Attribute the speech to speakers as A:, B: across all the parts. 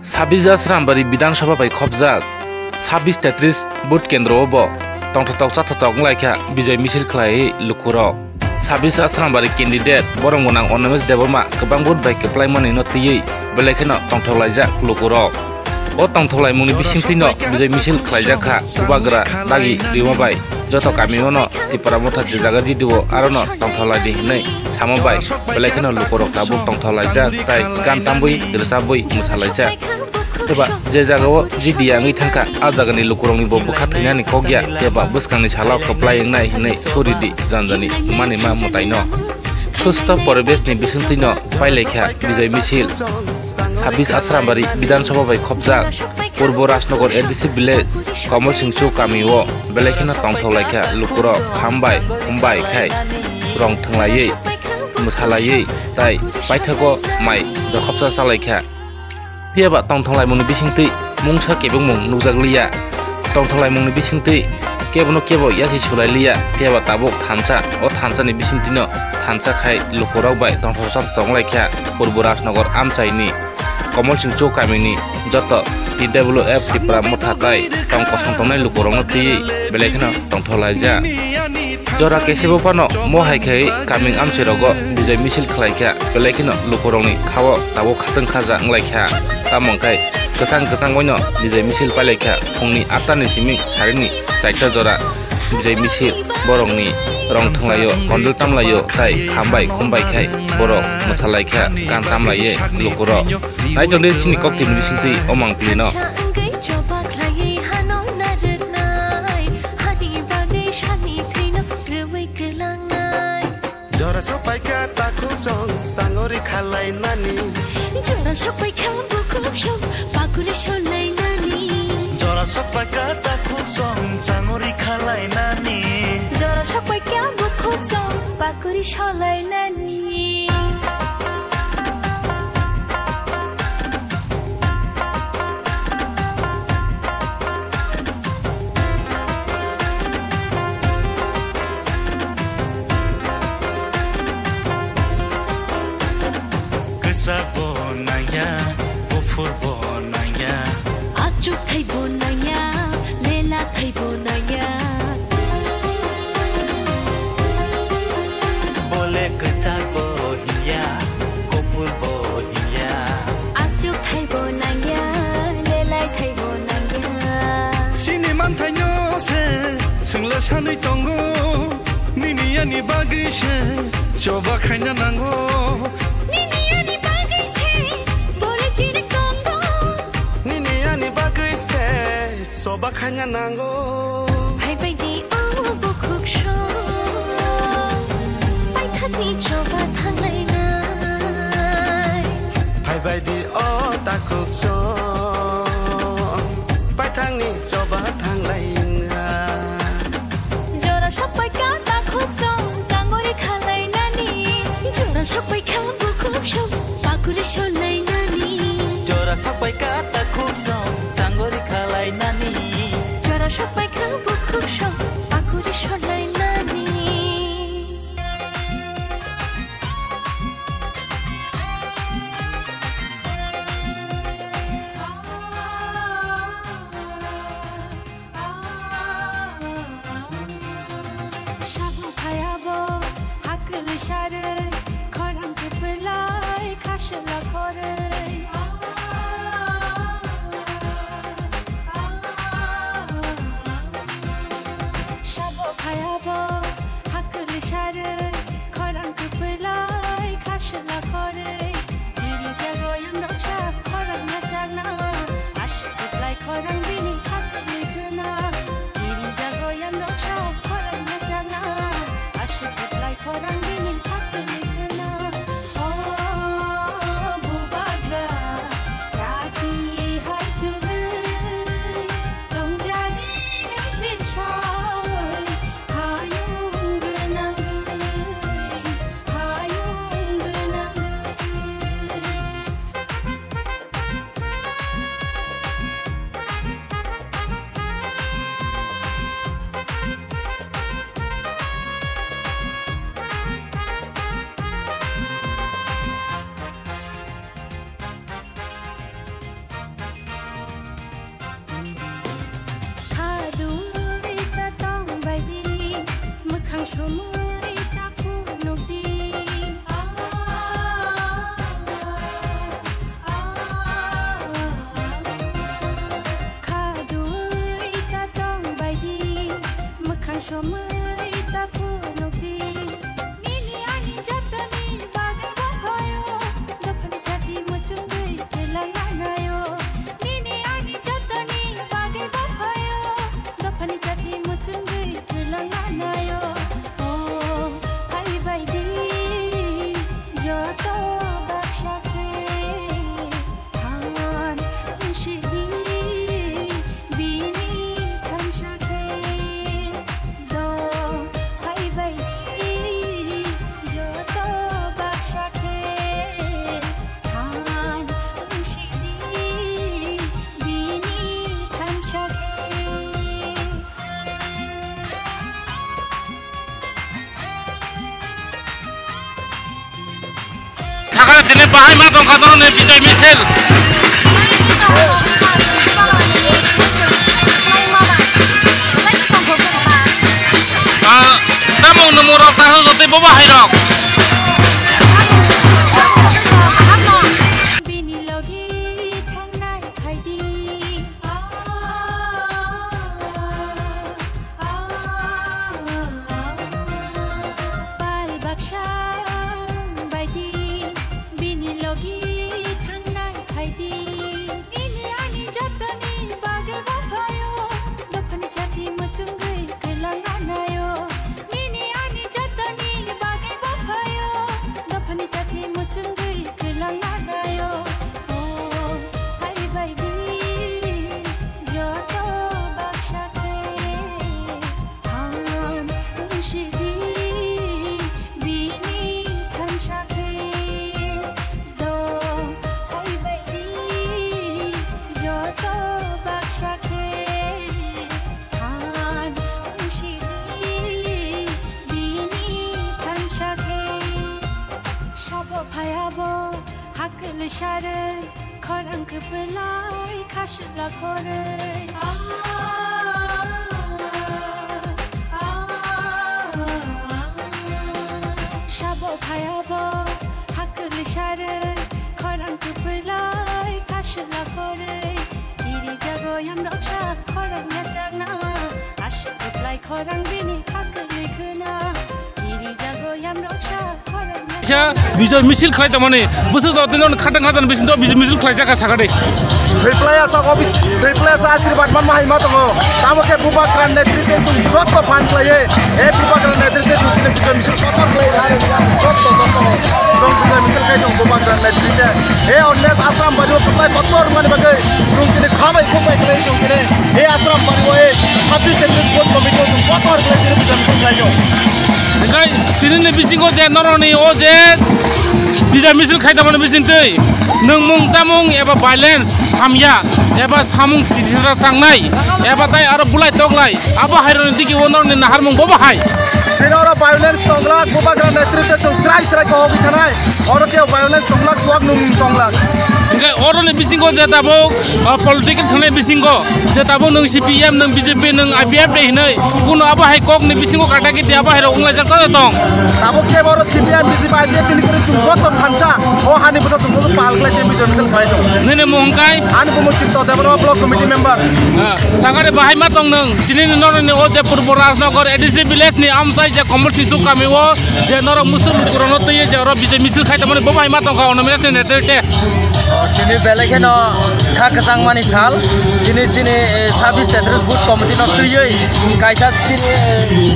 A: 26 Asrambari Bidansabha bai khobjak 26-33 Vote Kendro bo tongthatok chathatok laikha bijay misil khlai lukurok 26 Asrambari candidate borong gonang Onomesh Deborma kwbang vote bai kwplaimani no tiyui belaikhaino tongthoklaijak lukurok o tongthoklaimungni bisingtino bijay misil khlaijak subagra dagi rima bai joto kamio no tipara motha jaga jidiwo arono tongtholai hinai samo bai belaikhaino lukurok tabuk tongthoklaijak tai gan tambui dirsabui musalaijak teba je jagao jidia ngai thangka a jagani lukurongni bo bukhathainani kogya teba buskangni salak supply ngai hinai soridi janjani mani ma motaino susta poribeshni bisingtino pailekha bijay misil 26 Asrambari Bidansabha bai khobjak Purbo Rajnagar ADC village Kamal Singchu kamio belaikhaino tongthoklaikha lukurok khambai humbai khai rong thanglaiयै musalaiयै tai paithago mai jokhapsa salaikha Piaba tongtholai bisingtui mungsa kebungmung nukjakliya tongtholai bisingtui kebono kebo yasi sulailiya piaba tabuk thansa o thansani bisingtino thansa khai lukurok bai tongthosat tonglaikha Purbo Rajnagar amchaini Kamal Singchu kamini joto TWF Tripura mothatai tongkosong tongnai lukurokno tiyui belaikhaino tongtholaija jora kesebo pano mohai khai kaming amsirogo bijay misil khlaikha belaikhaino lukurokni khawo tabuk khatang khaja nglaikha tamongkai kesang oino bijay misil palaikha phungni 8 ni siming sarini 4 jora bijay misil borongni rong thanglaiyo kondul tamlaiyo tai khambai khumbai khai borok musalaikha kan tamlaiye lukurok naitonde chini kokti bisingti omang pilino
B: Jora sopai ka takuk jong sangori khalai nani
C: Jora sopai ka bukuk jong pakuri sholai nani
D: Jora sopai ka takuk jong sangori khalai nani
C: Jora sopai ka bukuk jong pakuri sholai nani
D: Bonaya, Ufur bonaya,
C: Achuk khai bonaya, Lela khai bonaya
D: Bole kesak bohiya, Kopur bohiya,
C: Achuk khai bonaya, Lela khai bonaya
B: Sini mantai no se singla sanai tongo Nini yani bagi se coba khaina nango Soba khanya nango
C: Hai bai di o bukuk sho Bai thani choba thanglai nai
B: Hai bai di o takuk so Bai thangni coba thanglai na
C: Jora sopai ka takuk so sangori khalai nani Jora sopai ka bukuk sho pakuri sholai nani
D: Jora sopai ka takuk jong sangori khalai nani
C: Jora sopai ka bukuk sho pakuri sholai nani Shabu khayabo hakul share khoram ke pelai khashla khore
A: Dini bahay matong katong ni Bijoy Misil. Samong numurok tahu sote bahay rok. Bijoy Misil khalai tamani busu jotinon khatang khatan bisin do Bijoy Misil khalai jaga sagade
E: triple asa gobi triple asa Aashirvaad man mahai ma tongo tamo ke bubakran netritwe tum jot to fan khlaye e bubakran netritwe tum Bijoy Misil kotor khlai hare jot to jong Bijoy Misil kai tong bubakran netritwe e onnes asram bariwo supply kotor mane bagai tum kine khamai khomai khlai tum kine e asram bariwo e 26 April board committee tum kotor khlai kine Bijoy Misil kai jo
A: Engai sini bisingo je noroni o je Bijoy Misil khai tamani bisintei nung mung tamung eba violence hamya eba samung tijira tangnai eba tai aro bulai toglai aba haironi diki wonor ni nahar mung boba hai
E: Sinora violence tongla bubakran netritwe tum srai ko hobi thanai oro ke violence tongla tuak nung tongla
A: Engai oro ni bisingo je tabo political thangnai bisingo je tabo nung CPM nung BJP nung IPF dei hinai kuno aba hai kok ni bisingo kataki ti aba hairo unglai jakta tong
E: tabo ke boro CPM BJP IPF ni kore tum jot to thancha o hani buta tum to pal khlai te Bijoy Misil khlai jo
A: nene mohongkai
E: ani bumo chipto development block committee member
A: sagare bahai ma tong nung jini noroni o je purbo rajnagar ADC village ni amsai je komol sisu kamiwo je noro muslim kurono te je ro Bijoy Misil khai tamani bahai ma tong ka onomination netete
F: Kini belakang no hak kesangmani sal, kini sini 26 April board committee no tuyoi, kaisa sini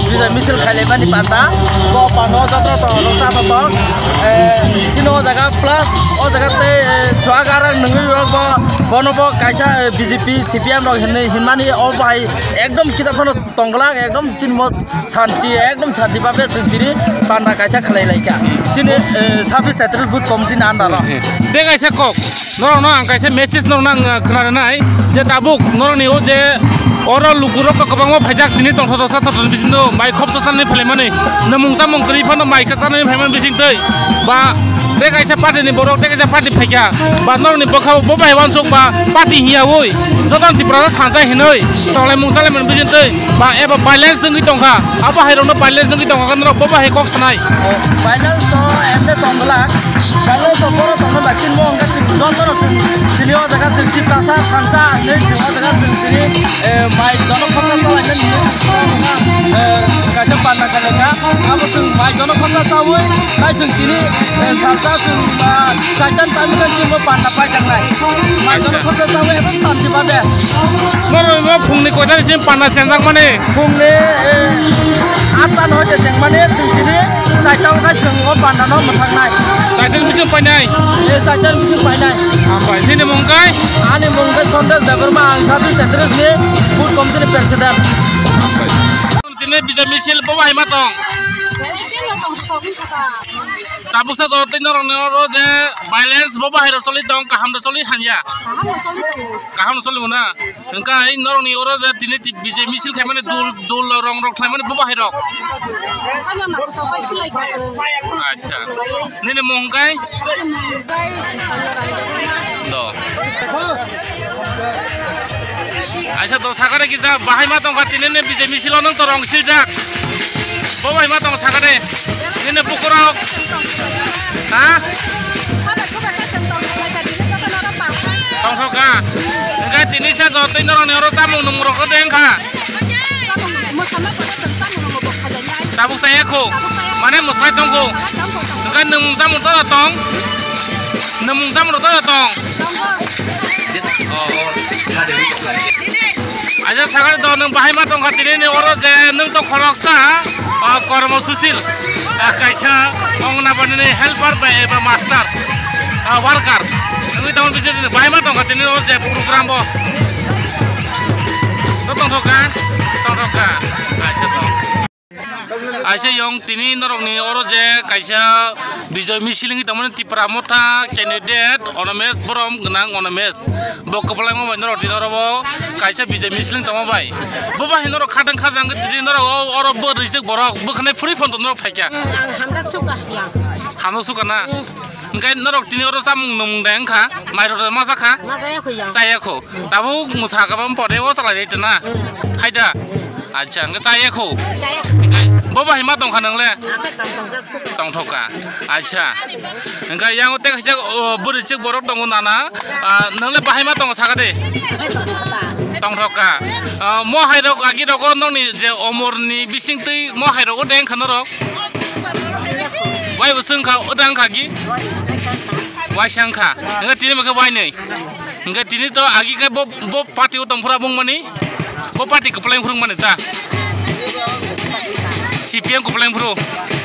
F: Bijoy Misil khaleman di panta, ko pano jatro to, rosa to, sini o jaga plus, o jaga te juagarang nunggu ko, kono bo kaisa BJP CPM no hinmani o bai, ekdom kita kono tonglang, ekdom sini mo santi, ekdom santi babe sendiri panta kaisa khalai laika, sini 26 April board committee nanda lo.
A: Dek kaisa kok, norong nang kaisa message norong nang kenal nai, je tabuk norong ni o je orang lukurok kebang mau pajak ini tong satu satu bisin tu, mai kop satu ni pelemani, namung samung kelipan tu mai kata ni pelemani bisin tu, ba te kaisa party ni borok te kaisa party phaikya ba norok ni bokha bo bai wan sok ba party hiya oi jodan tipra sanjai hinoi tonglai mungsalai mon bijin tei ba eba balance jengui tongkha aba hairok no balance jengui tongkha kan bo bai kok sanai
F: balance to emne tongbala balance to boro tongno bakin mo ongka don don sini o jaga sini tasa kansa nei jaga jaga sini mai dono khomna salai ni kaisa panna kaleka abo sing mai dono khomna tawoi kai sing sini salsa sing saitan tami kan cuma panna pai jangai mai dono khomna tawoi ebo santi bade
A: no phungni koitani sim panna chenjak mane
F: phungni atan hoje jeng mane sing sini saitang kai sing o panna no mathangnai
A: saitan bising painai
F: saitan bising painai
A: ampai ni mongkai
F: ani mongkai sondas dabarma ang sabi tetris ni food company president
A: tine bisa misil bawa himatong tabuk sa to tinor noro je balance bawa hero soli dong kaham do soli hanya kaham soli mona engka ai noro ni oro je tine bisa misil khamane dul rong khamane bawa hero acha nene mongkai do acha to sakare kita bahai matong katine ne bisa misil onong to rong siljak bawa matong sakare nene pukurok ha tongsoka engka tini sa to tinor ne oro tamung numro ko dengka tabuk saya ko mana musai tongko engka nemung samung to tong nemung samung to tong aja sakare to nang bahai matong katine ne oro je nang to khoroksa kormo susil kaisa ongna banene helper ba master worker ngi tawon bisi bahai matong katine oro je program bo to tongsoka aja to aja yong tini norok ni oro je kaisa bijoy misilingi tamane tipra mota candidate onomes borom gnang onomes bo koplang mo norok tinoro bo kaisa bijoy misiling tamo bai bo ba hinoro khadang khajang tini norok oro bo risik borok bo khane free phone to norok phaikya hamdak suka na engkai norok tini oro samung numung deng kha mairo masa kha saya ko tabu musa ka bam pode wo salai tena haida acha engka saya ko bawa hima tong kanang le tong thoka acha engka yang ote khaja buricik borok tong nana nangle bahai ma tong sagade tong thoka mo hairok agi rok nong ni je omor ni bising tei mo hairok odeng khanarok wai busung kha odang khagi wai sangkha engka tini maka wai nei engka tini to agi ka bo party utong pura bung mani bo party kepleng phurung mani ta CPM kopeleng bro,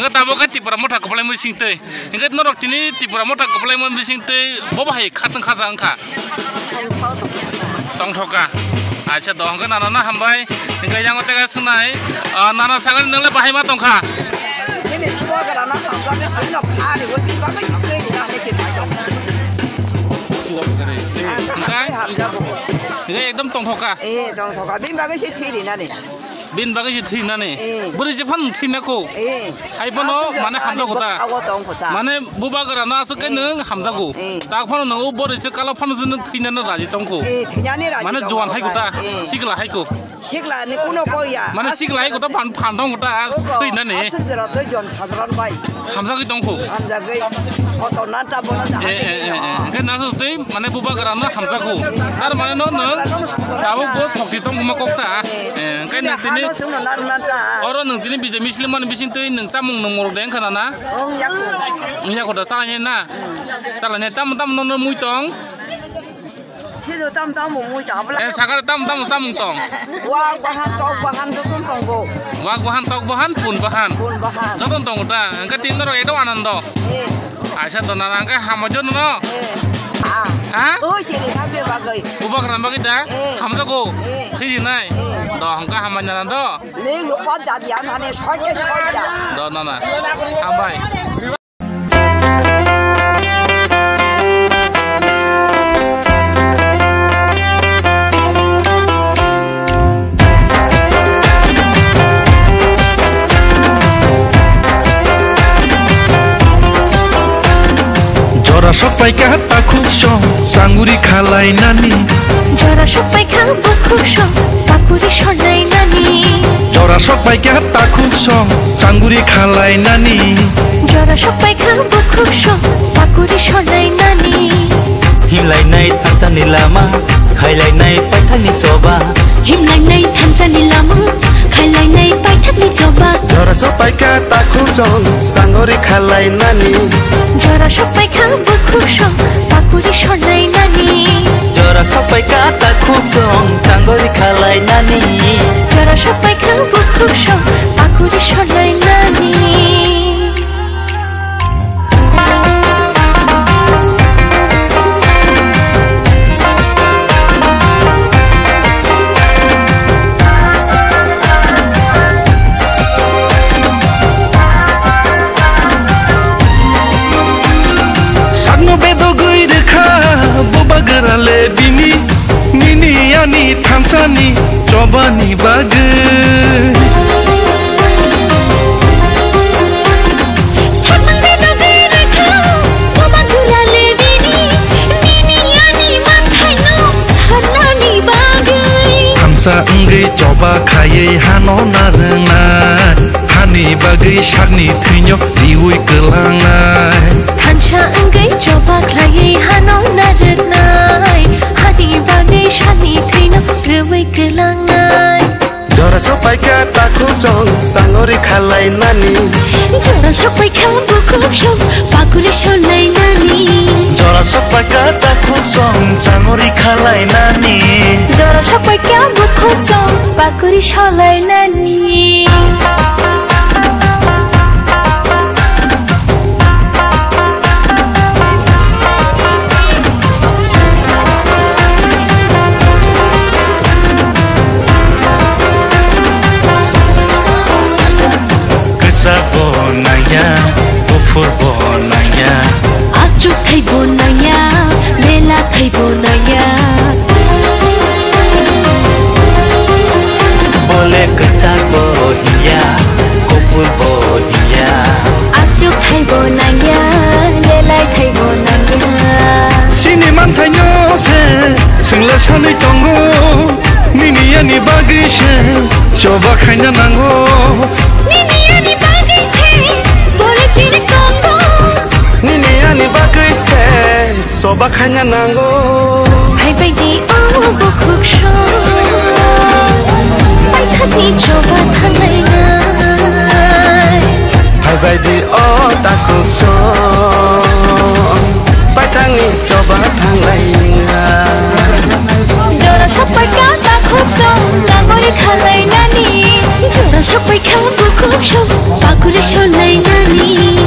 A: enggak tahu kan tipra mota kopeleng bising teh, enggak norok tini tipra mota kopeleng bising teh, bawa hai kateng kaza angka, tong thoka, aja dong kan nana hambai, enggak yang otak senai, nana sangat nengle bahai matong ka. Enggak, ekdom tong thoka.
G: Tong thoka, bim bagai sih tiri nani.
A: bin bagai sih thina nih, beri jepan thina ko, hai pono mana hamza kota, mana buba gerana sekai neng hamza ko, tak pono neng beri sih kalau pono jeneng thina neng raji tongko, mana juan hai kota, sigla hai ko, mana sigla hai kota pandong kota thina nih, hamza ko tongko, kan nasu teh mana buba gerana hamza ko, tar mana neng, tahu bos kopi tong kuma kota, kan nanti orang neng tini bisa misliman bisin tuh neng samung neng morok deng kanana, iya kota salahnya na, salahnya tam nong muitong, sakar tam samung tong, wak bahan pun bahan, jatuh tong udah, angkat tin noro itu anando, aja tuh nana angkat hamajon no. Hah? Ubah keran bagi dah, hamza ko, sih nai, doh angka hamanya nando, doh nana, hambai.
B: sokpaika takuk song sanguri khalai nani
C: jora sokpaika bukuk song pakuri shonai nani
B: jora sokpaika takuk song sanguri khalai nani
C: jora sokpaika bukuk song pakuri shonai nani
D: himlai nai thanchani lama khailai nai paithani choba
C: himlai nai thanchani lama khailai nai paithani choba
E: jora sokpaika takuk song sanguri khalai nani
C: jora sokpaika bukuk song pakuri shonai nani
D: jora sokpaika takuk song sangori khalai nani
C: jora sokpaika bukuk song pakuri shonai nani
B: Gerale bini nini ani thamsani chobani bage
C: samangde doge rekha boba gerale bini nini ani manthaino sanani bage
B: thamsa nge choba khaye hano narna hani bage shagni thino diui kelangai
C: thansa nge choba khaye hano narna
E: jora sokpaika takuk song sangori khalai nani
C: jora sokpaika bukuk song pakuri shonai nani
D: jora sokpaika takuk song sangori khalai nani
C: jora sokpaika bukuk song pakuri shonai nani
D: bonaya ufur bonaya
C: acu thai bonaya lela thai bonaya
D: bole kecak bodia kupur bodia
C: acu thai bonaya lela thai bonaya
B: sini manthai no se singla sanai tongo nini ani bagi se choba khaina nango
C: nini ani bagi se bole chiri tongo
E: nini ani bagi se choba khaina nango
C: hai bai di o bukuk shong bai khati choba thangai nai
E: hai bai di o takuk song bai thangi choba thangai
C: jora sokpaika takuk song sangori khalai nani jora sokpaika bukuk song pakuri shonai nani